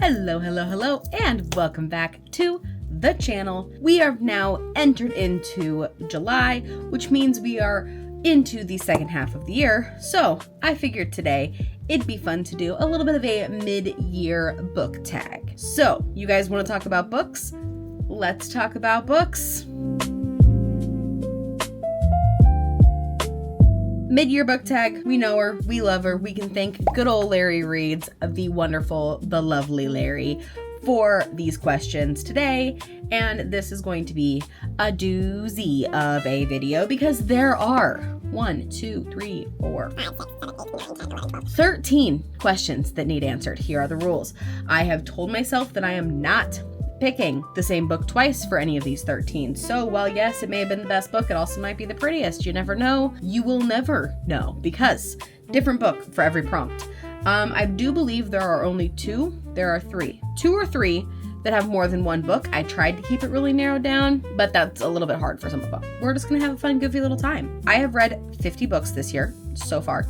Hello, and welcome back to the channel. We are now entered into July, which means we are into the second half of the year. So I figured today it'd be fun to do a little bit of a mid-year book tag. So you guys want to talk about books? Let's talk about books. Mid-year book tag, we know her, we love her, we can thank good old Larry Reads, the wonderful, the lovely Larry, for these questions today. And this is going to be a doozy of a video because there are 13 questions that need answered. Here are the rules. I have told myself that I am not picking the same book twice for any of these 13. So while yes, it may have been the best book, it also might be the prettiest. You never know. You will never know because different book for every prompt. I do believe there are only two or three that have more than one book. I tried to keep it really narrowed down, but that's a little bit hard for some of them. We're just gonna have a fun, goofy little time. I have read 50 books this year so far.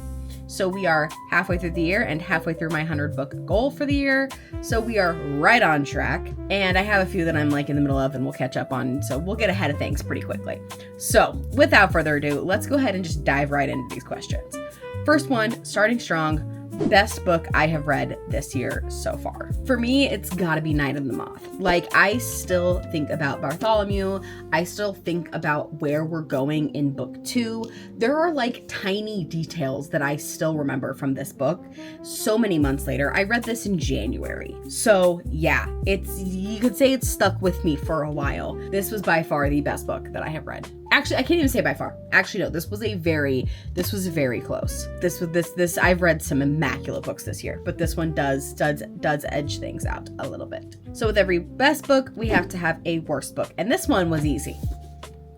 So we are halfway through the year and halfway through my 100 book goal for the year. So we are right on track. And I have a few that I'm like in the middle of and we'll catch up on. So we'll get ahead of things pretty quickly. So without further ado, let's go ahead and just dive right into these questions. First one, starting strong. Best book I have read this year so far. For me, it's gotta be Night of the Moth. Like, I still think about Bartholomew. I still think about where we're going in book 2. There are like tiny details that I still remember from this book so many months later. I read this in January. So yeah, you could say it's stuck with me for a while. This was by far the best book that I have read. Actually, I can't even say by far. Actually, no, this was very close. This I've read some immaculate books this year, but this one does edge things out a little bit. So with every best book, we have to have a worst book. And this one was easy.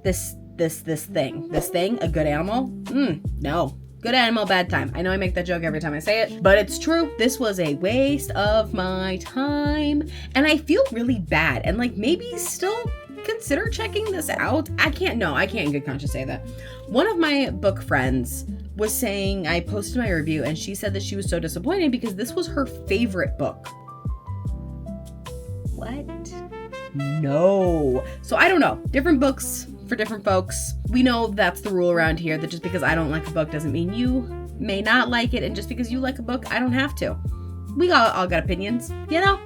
This thing, A Good Animal? No. Good Animal, Bad Time. I know I make that joke every time I say it, but it's true. This was a waste of my time. And I feel really bad and like maybe still consider checking this out. I can't in good conscience say that. One of my book friends was saying, I posted my review and she said that she was so disappointed because this was her favorite book. What? No. So I don't know. Different books for different folks. We know that's the rule around here, that just because I don't like a book doesn't mean you may not like it. And just because you like a book, I don't have to. We all got opinions, you know?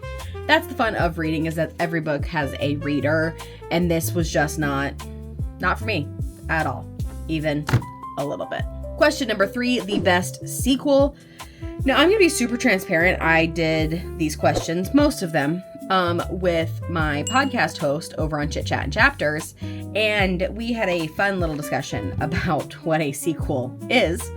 That's the fun of reading, is that every book has a reader, and this was just not for me at all, even a little bit. Question number 3, the best sequel. Now, I'm gonna be super transparent. I did these questions, most of them, with my podcast host over on Chit Chat and Chapters, and we had a fun little discussion about what a sequel is.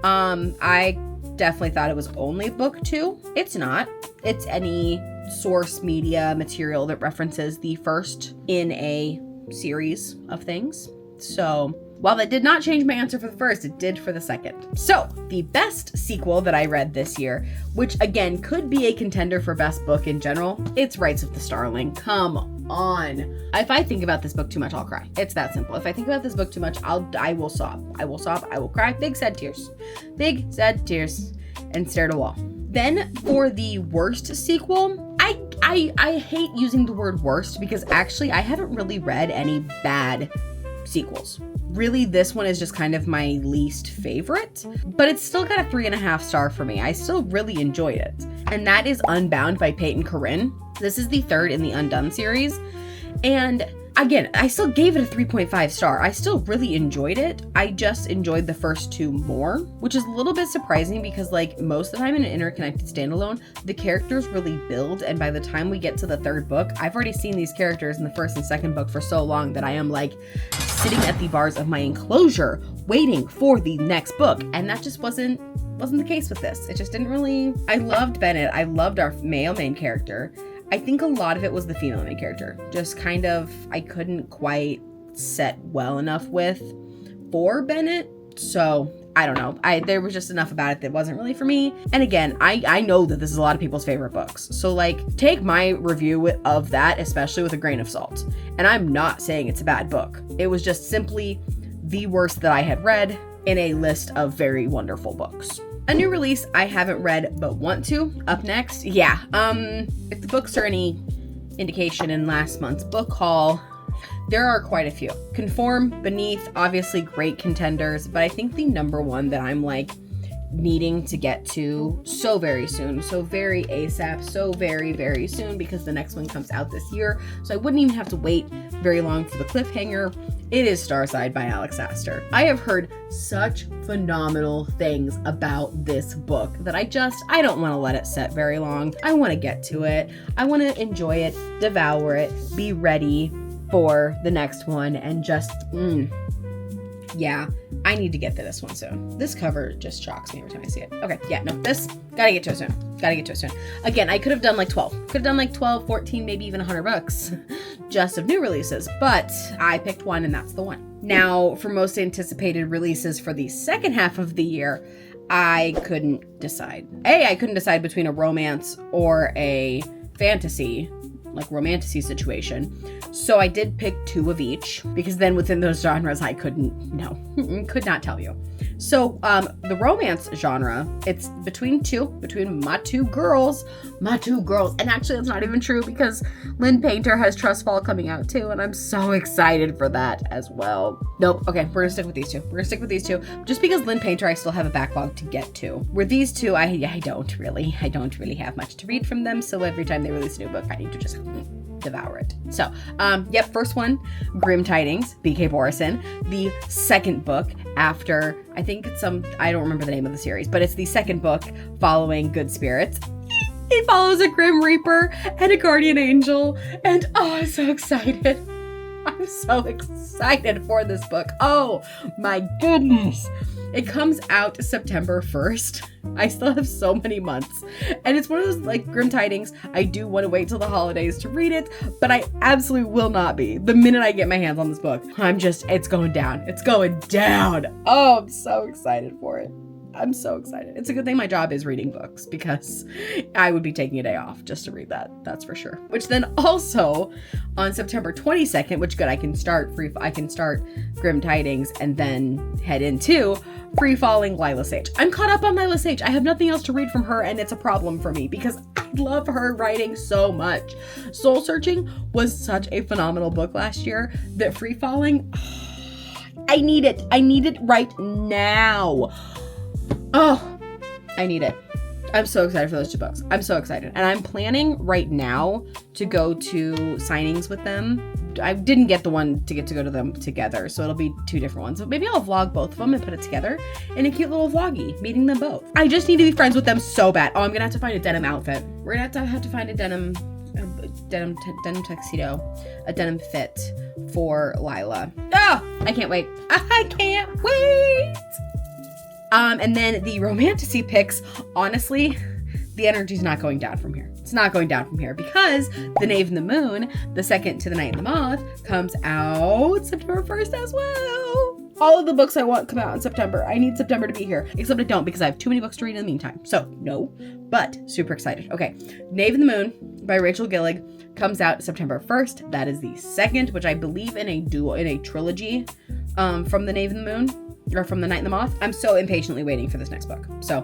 I definitely thought it was only book 2. It's not. It's any source media material that references the first in a series of things. So while that did not change my answer for the first, it did for the second. So the best sequel that I read this year, which again could be a contender for best book in general, it's Rites of the Starling. Come on. If I think about this book too much, I'll cry. It's that simple. If I think about this book too much, I will sob. I will cry. Big sad tears and stare at a wall. Then for the worst sequel, I hate using the word worst because actually I haven't really read any bad sequels. Really, this one is just kind of my least favorite, but it's still got a 3.5 star for me. I still really enjoyed it. And that is Unbound by Peyton Corinne. This is the third in the Undone series. And again, I still gave it a 3.5 star. I still really enjoyed it. I just enjoyed the first 2 more, which is a little bit surprising because like most of the time in an interconnected standalone, the characters really build. And by the time we get to the 3rd book, I've already seen these characters in the 1st and 2nd book for so long that I am like sitting at the bars of my enclosure waiting for the next book. And that just wasn't the case with this. It just didn't really. I loved Bennett. I loved our male main character. I think a lot of it was the female main character. Just kind of, I couldn't quite set well enough with for Bennett. So I don't know. There was just enough about it that wasn't really for me. And again, I know that this is a lot of people's favorite books. So like take my review of that, especially with a grain of salt. And I'm not saying it's a bad book. It was just simply the worst that I had read in a list of very wonderful books. A new release I haven't read but want to. Up next, yeah. If the books are any indication in last month's book haul, there are quite a few. Conform, Beneath, obviously great contenders, but I think the number one that I'm like needing to get to so very soon, so very ASAP, so very, very soon, because the next one comes out this year, so I wouldn't even have to wait very long for the cliffhanger. It is Starside by Alex Astor. I have heard such phenomenal things about this book that I don't want to let it sit very long. I want to get to it. I want to enjoy it, devour it, be ready for the next one, and just, yeah, I need to get to this one soon. This cover just shocks me every time I see it. Okay, yeah, no, this, gotta get to it soon. Again, I could have done like 12, 14, maybe even 100 books just of new releases, but I picked one and that's the one. Now, for most anticipated releases for the second half of the year, I couldn't decide. I couldn't decide between a romance or a fantasy, like romantasy situation. So I did pick 2 of each, because then within those genres I could not tell you. So the romance genre, it's between my two girls. And actually that's not even true, because Lynn Painter has Trustfall coming out too, and I'm so excited for that as well. Nope, okay, we're gonna stick with these two. Just because Lynn Painter I still have a backlog to get to. Where these two, I don't really have much to read from them, so every time they release a new book I need to just devour it. So, first one, Grim Tidings, B.K. Borison. The second book after, I think it's I don't remember the name of the series, but it's the second book following Good Spirits. It follows a Grim Reaper and a Guardian Angel, and I'm so excited. I'm so excited for this book. Oh my goodness. It comes out September 1st. I still have so many months. And it's one of those like Grim Tidings. I do want to wait till the holidays to read it, but I absolutely will not be. The minute I get my hands on this book, it's going down. It's going down. Oh, I'm so excited for it. I'm so excited. It's a good thing my job is reading books, because I would be taking a day off just to read that. That's for sure. Which then also on September 22nd, which good, I can start Grim Tidings and then head into Free Falling Lila Sage. I'm caught up on Lila Sage. I have nothing else to read from her, and it's a problem for me because I love her writing so much. Soul Searching was such a phenomenal book last year that Free Falling, I need it. I need it right now. Oh, I need it. I'm so excited for those 2 books. I'm so excited. And I'm planning right now to go to signings with them. I didn't get the one to go to them together, so it'll be 2 different ones. But maybe I'll vlog both of them and put it together in a cute little vloggy, meeting them both. I just need to be friends with them so bad. Oh, I'm going to have to find a denim outfit. We're going to have to find a denim tuxedo, a denim fit for Lila. Oh, I can't wait. I can't wait. And then the romantasy picks, honestly, the energy's not going down from here. It's not going down from here, because The Knave and the Moon, the second to The Night and the Moth, comes out September 1st as well. All of the books I want come out in September. I need September to be here, except I don't, because I have too many books to read in the meantime. So no, but super excited. Okay, Knave and the Moon by Rachel Gillig comes out September 1st. That is the second, which I believe in a trilogy from The Knave and the Moon. Or from The Night and the Moth. I'm so impatiently waiting for this next book. So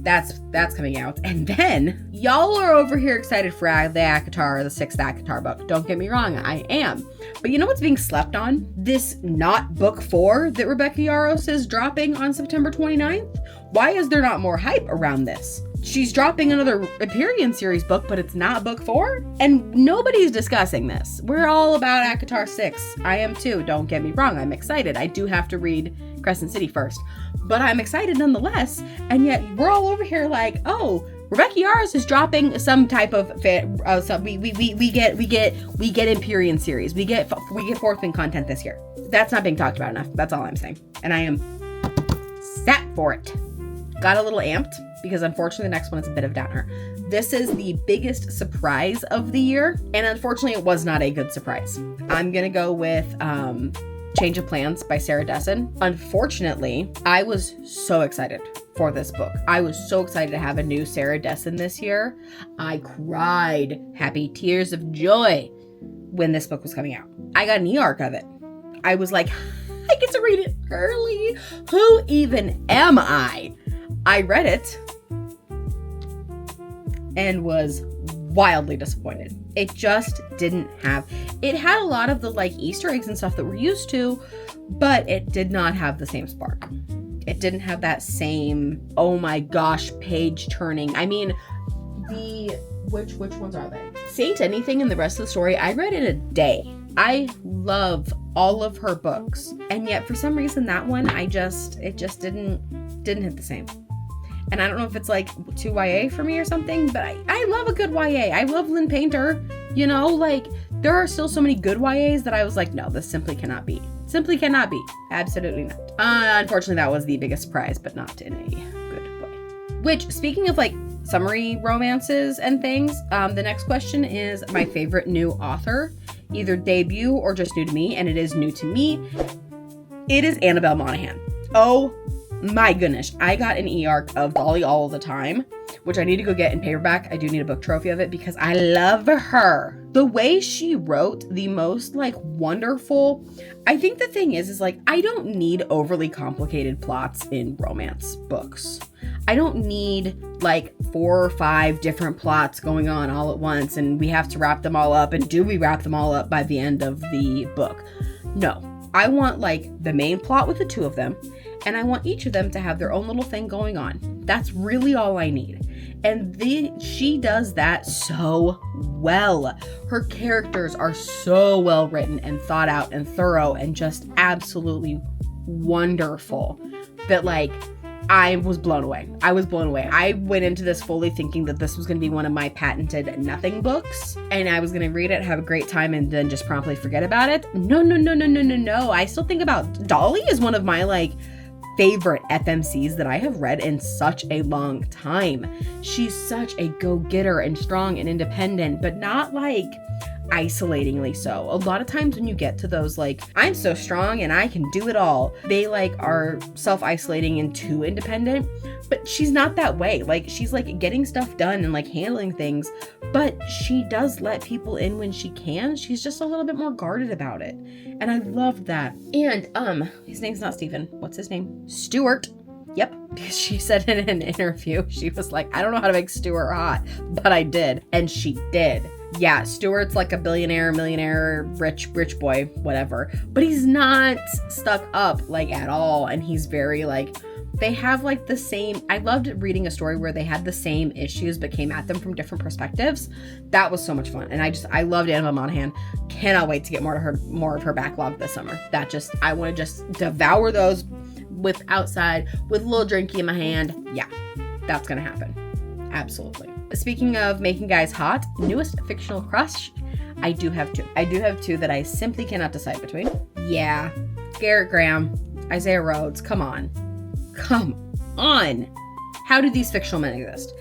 that's coming out. And then y'all are over here excited for the ACOTAR, the 6th ACOTAR book. Don't get me wrong, I am. But you know what's being slept on? This not book 4 that Rebecca Yarros is dropping on September 29th. Why is there not more hype around this? She's dropping another Empyrean series book, but it's not book 4? And nobody's discussing this. We're all about ACOTAR 6. I am too, don't get me wrong. I'm excited. I do have to read Crescent City first, but I'm excited nonetheless. And yet we're all over here like, oh, Rebecca Yarros is dropping some type of we get Empyrean series. We get 4th Wing content this year. That's not being talked about enough. That's all I'm saying. And I am sat for it. Got a little amped because unfortunately the next one is a bit of downer. This is the biggest surprise of the year, and unfortunately it was not a good surprise. I'm gonna go with Change of Plans by Sarah Dessen. Unfortunately, I was so excited for this book. I was so excited to have a new Sarah Dessen this year. I cried happy tears of joy when this book was coming out. I got an e-arc of it. I was like, I get to read it early. Who even am I? I read it and was wildly disappointed. It just didn't have, it had a lot of the like Easter eggs and stuff that we're used to, but it did not have the same spark. It didn't have that same, oh my gosh, page turning. I mean, which ones are they? Saint Anything and the rest of the story, I read in a day. I love all of her books. And yet for some reason that one, it just didn't hit the same. And I don't know if it's like too YA for me or something, but I love a good YA. I love Lynn Painter, you know, like there are still so many good YAs that I was like, no, this simply cannot be. Simply cannot be. Absolutely not. Unfortunately, that was the biggest surprise, but not in a good way. Which, speaking of like summary romances and things, the next question is my favorite new author, either debut or just new to me, and it is new to me. It is Annabelle Monaghan. Oh my goodness, I got an e-arc of Dolly All the Time, which I need to go get in paperback. I do need a book trophy of it because I love her. The way she wrote the most like wonderful, I think the thing is like, I don't need overly complicated plots in romance books. I don't need like 4 or 5 different plots going on all at once and we have to wrap them all up. And do we wrap them all up by the end of the book? No, I want like the main plot with the 2 of them. And I want each of them to have their own little thing going on. That's really all I need. And she does that so well. Her characters are so well written and thought out and thorough and just absolutely wonderful that like, I was blown away. I went into this fully thinking that this was going to be one of my patented nothing books and I was going to read it, have a great time, and then just promptly forget about it. No. I still think about Dolly is one of my like favorite FMCs that I have read in such a long time. She's such a go-getter and strong and independent, but not like isolatingly so. A lot of times when you get to those like, I'm so strong and I can do it all, they like are self-isolating and too independent, but she's not that way. Like she's like getting stuff done and like handling things, but she does let people in when she can. She's just a little bit more guarded about it. And I love that. And his name's not Stephen. What's his name? Stuart. Yep. She said in an interview, she was like, I don't know how to make Stuart hot, but I did. And she did. Yeah, Stuart's like a billionaire, millionaire, rich boy, whatever. But he's not stuck up like at all. And he's very like, they have like the same, I loved reading a story where they had the same issues but came at them from different perspectives. That was so much fun. And I loved Annabelle Monaghan. Cannot wait to get more of her backlog this summer. I want to just devour those with a little drinky in my hand. Yeah, that's going to happen. Absolutely. Speaking of making guys hot, newest fictional crush, I do have 2. I do have 2 that I simply cannot decide between. Yeah, Garrett Graham, Isaiah Rhodes, come on. How do these fictional men exist?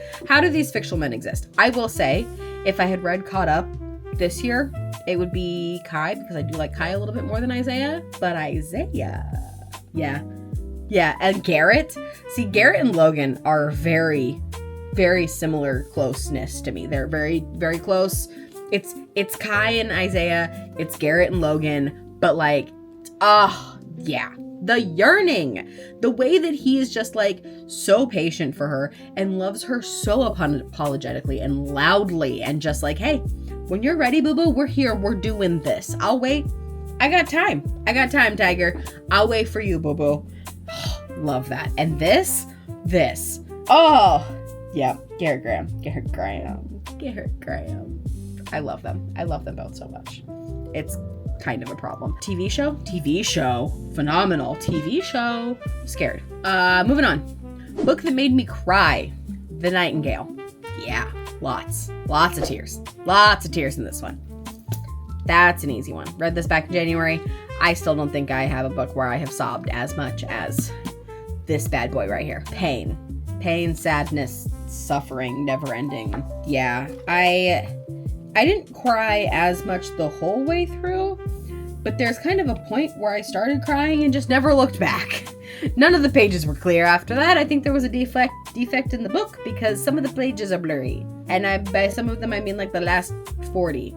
I will say, if I had read Caught Up this year, it would be Kai, because I do like Kai a little bit more than Isaiah, but Isaiah, yeah, and Garrett. See, Garrett and Logan are very, very similar closeness to me. They're very, very close. It's Kai and Isaiah, it's Garrett and Logan, but like, yeah. The yearning, the way that he is just like so patient for her and loves her so unapologetically and loudly and just like, hey, when you're ready, boo-boo, we're here, we're doing this. I'll wait. I got time, Tiger. I'll wait for you, boo-boo. Love that. And this. Oh, yeah. Garrett Graham. I love them. I love them both so much. It's kind of a problem. TV show, phenomenal TV show. Scared. Moving on. Book that made me cry, The Nightingale. Yeah, lots of tears in this one. That's an easy one. Read this back in January. I still don't think I have a book where I have sobbed as much as this bad boy right here. Pain, sadness, suffering, never ending. Yeah, I didn't cry as much the whole way through, but there's kind of a point where I started crying and just never looked back. None of the pages were clear after that. I think there was a defect in the book because some of the pages are blurry. And by some of them, I mean like the last 40.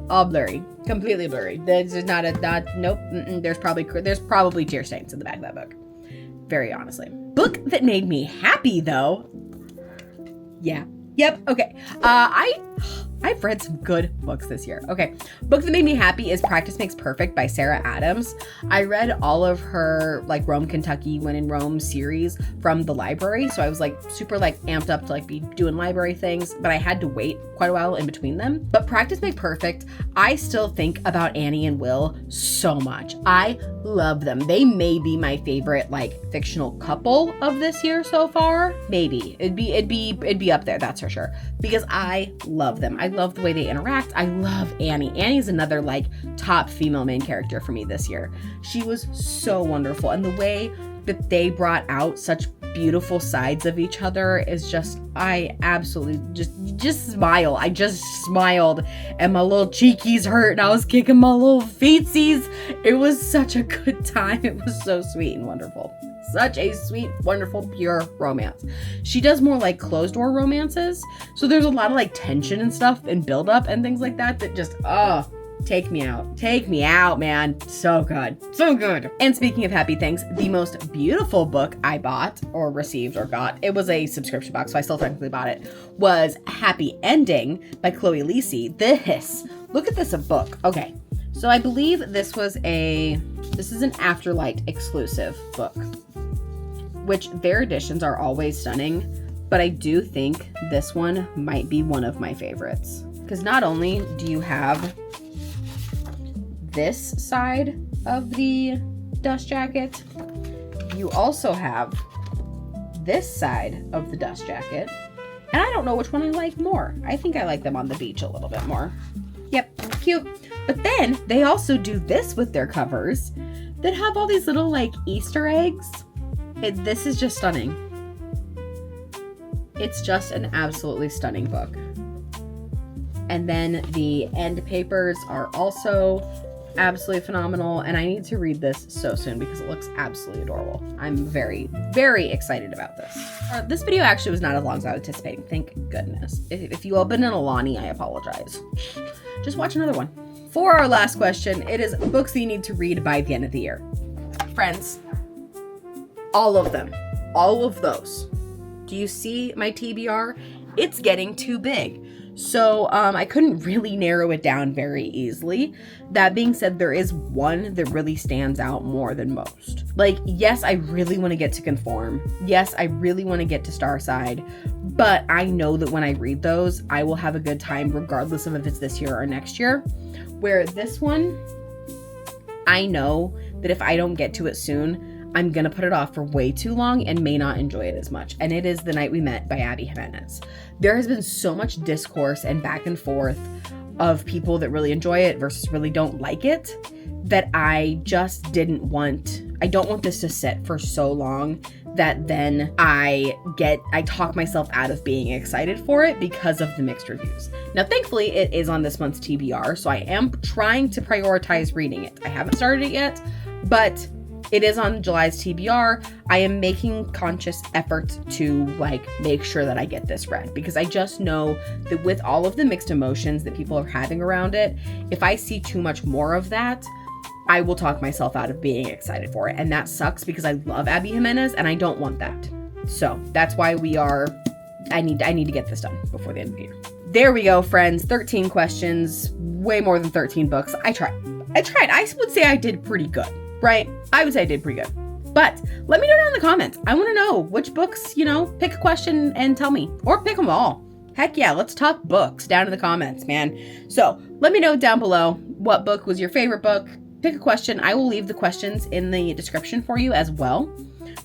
All blurry. Completely blurry. There's nope. There's probably tear stains in the back of that book. Very honestly. Book that made me happy, though. Yeah. Yep. Okay. I've read some good books this year. Okay. Book that made me happy is Practice Makes Perfect by Sarah Adams. I read all of her like Rome, Kentucky, When in Rome series from the library. So I was like super like amped up to like be doing library things, but I had to wait quite a while in between them. But Practice Make Perfect, I still think about Annie and Will so much. I love them. They may be my favorite like fictional couple of this year so far. Maybe it'd be up there, that's for sure, because I love them. I love the way they interact. I love Annie. Annie's another like top female main character for me this year. She was so wonderful, and the way that they brought out such beautiful sides of each other is just, I absolutely just smile. I just smiled and my little cheekies hurt and I was kicking my little feetsies. It was such a good time. It was so sweet and wonderful. Such a sweet, wonderful, pure romance. She does more like closed door romances. So there's a lot of like tension and stuff and build up and things like that just, take me out. Take me out, man. So good. So good. And speaking of happy things, the most beautiful book I bought or received or got, it was a subscription box, so I still technically bought it, was Happy Ending by Chloe Lisi. Look at this, a book. Okay. So I believe this is an Afterlight exclusive book, which their editions are always stunning, but I do think this one might be one of my favorites. Because not only do you have this side of the dust jacket, you also have this side of the dust jacket. And I don't know which one I like more. I think I like them on the beach a little bit more. Yep, cute. But then they also do this with their covers that have all these little like Easter eggs. This is just stunning. It's just an absolutely stunning book. And then the end papers are also absolutely phenomenal, and I need to read this so soon because it looks absolutely adorable. I'm very, very excited about this. This video actually was not as long as I was anticipating, thank goodness. If you all been in Alani, I apologize. Just watch another one. For our last question, it is books that you need to read by the end of the year. Friends, all of them, all of those. Do you see my TBR? It's getting too big. So I couldn't really narrow it down very easily. That being said, there is one that really stands out more than most. Like, yes, I really want to get to Conform. Yes, I really want to get to Starside. But I know that when I read those, I will have a good time regardless of if it's this year or next year. Where this one, I know that if I don't get to it soon, I'm going to put it off for way too long and may not enjoy it as much. And it is The Night We Met by Abby Jimenez. There has been so much discourse and back and forth of people that really enjoy it versus really don't like it that I just don't want this to sit for so long that then I talk myself out of being excited for it because of the mixed reviews. Now, thankfully, it is on this month's TBR, so I am trying to prioritize reading it. I haven't started it yet, but it is on July's TBR. I am making conscious efforts to make sure that I get this read because I just know that with all of the mixed emotions that people are having around it, if I see too much more of that, I will talk myself out of being excited for it. And that sucks because I love Abby Jimenez and I don't want that. So that's why I need to get this done before the end of the year. There we go, friends. 13 questions, way more than 13 books. I tried. I would say I did pretty good. Right? I would say I did pretty good. But let me know down in the comments. I want to know which books, pick a question and tell me. Or pick them all. Heck yeah, let's talk books down in the comments, man. So let me know down below what book was your favorite book. Pick a question. I will leave the questions in the description for you as well.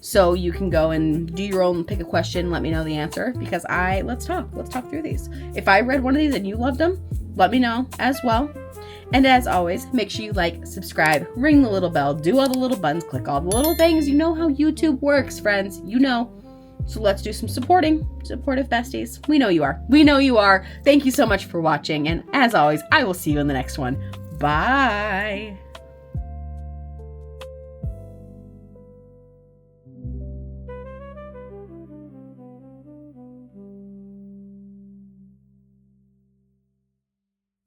So you can go and do your own pick a question. Let me know the answer because let's talk through these. If I read one of these and you loved them, let me know as well. And as always, make sure you subscribe, ring the little bell, do all the little buttons, click all the little things. You know how YouTube works, friends. You know. So let's do some supportive besties. We know you are. We know you are. Thank you so much for watching. And as always, I will see you in the next one. Bye.